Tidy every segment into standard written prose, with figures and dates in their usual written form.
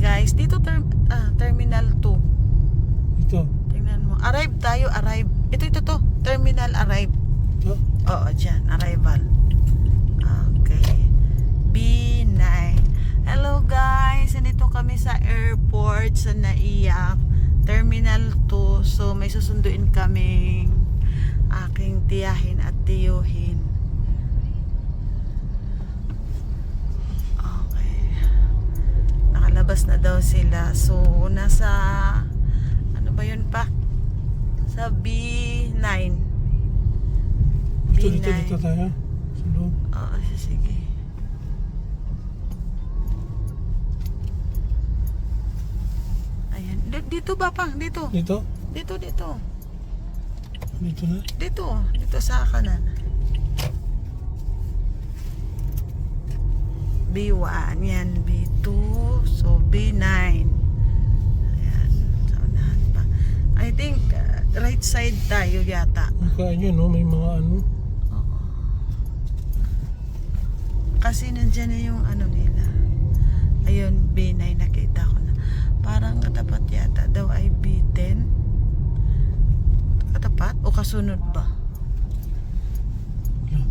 guys. Dito Terminal 2. Ito. Tingnan mo. Arrive tayo, arrive. Ito to. Terminal arrive. Ito. Oo, dyan. Arrival. Okay. B9. Hello guys. Nandito kami sa airport sa Naiyak. Terminal 2. So may susunduin kaming aking tiyahin at tiyuhin. Okay. Nakalabas na daw sila. So nasa ano ba yun pa? Sa B9. Dito tayo. Sa loob. Oo, sige. Ayan. Dito ba pang? Dito. Dito? Dito. Dito na? Dito sa kanan. B1. Yan. B2. So, B9. Ayan. Sa unahan pa. I think, right side tayo yata. Mukhaan nyo, no? May mga ano. Oo. Kasi nandyan na yung ano nila. Ayun, B9 nakita ko na. Parang katapat yata daw ay B10. Katapat o kasunod ba? Yeah.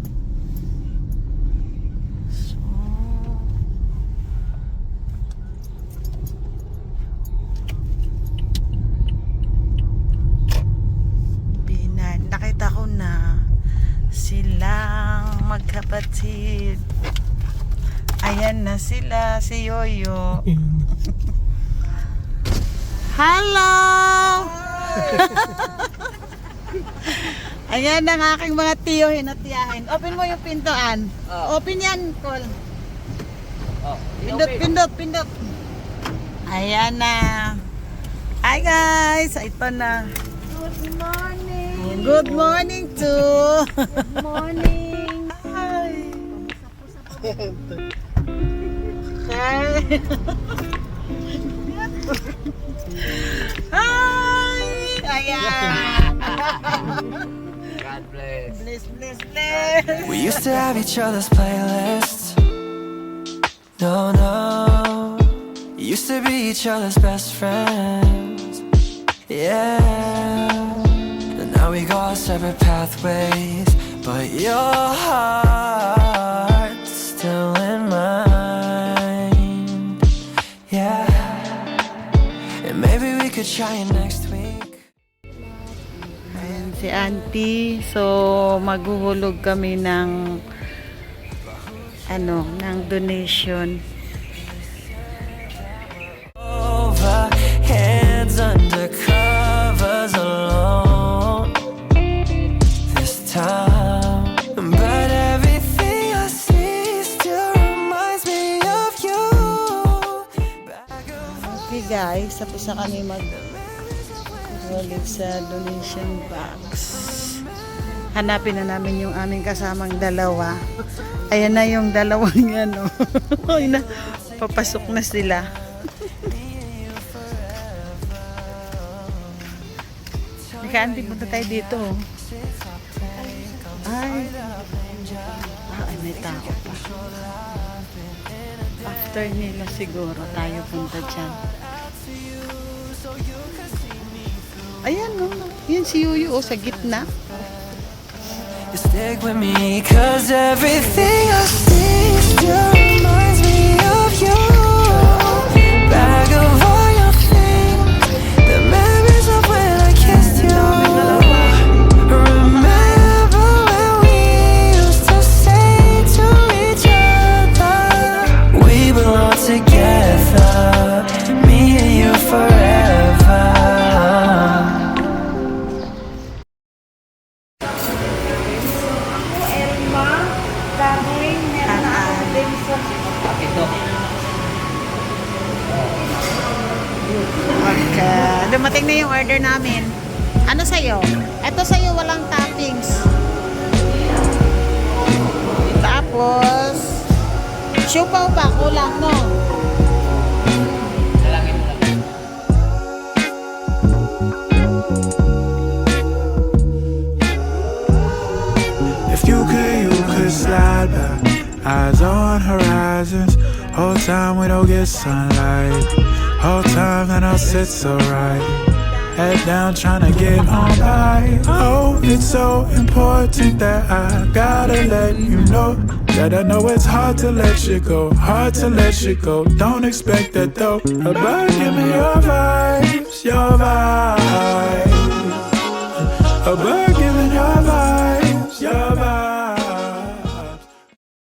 So, B9. Nakita ko na silang magkapatid. Ayan na sila, si Yoyo. Hello! Ayan ang aking mga tiyohin at tiyahin. Open mo yung pintuan. Open yan, Col. Pindot. Ayan na. Hi guys! Ito na. Good morning. Good morning to. Good morning. Hi. Hi. Hi. Ayan. God bless. Bless. We used to have each other's playlists. No. Used to be each other's best friends. Yeah. And now we go our separate pathways. But your heart's still in mine. Yeah. And maybe we could try it next week. Ayan si Auntie. So maghuhulog kami ng ng donation. Over, hands under covers alone this time. But everything I see still reminds me of you. Okay guys, tapos na kami maghuhulog sa donation box. Hanapin na namin yung aming kasamang dalawa. Ayan na yung dalawang yan. Ayun na, papasok na sila. Auntie, punta tayo dito. Ay, may tao pa. After nila siguro tayo punta dyan. Ayan, no? Yan si Yuyu, sa gitna. You stick with me, 'cause everything I see still reminds me of you. Bag of all your things, the memories of when I kissed you. Remember when we used to say to each other, we belong together, me and you forever. Dumating na yung order namin. Ano sa'yo? Ito sa'yo, walang toppings. Tapos, siupaw pa, kulang, no? Dalangin mo lang. If you could slide back, eyes on horizons. Whole time we don't get sunlight. Whole time that I'll sit so right, head down trying to get on by. Oh, it's so important that I gotta let you know that I know it's hard to let you go, hard to let you go. Don't expect that though. But give me your vibes, your vibes. But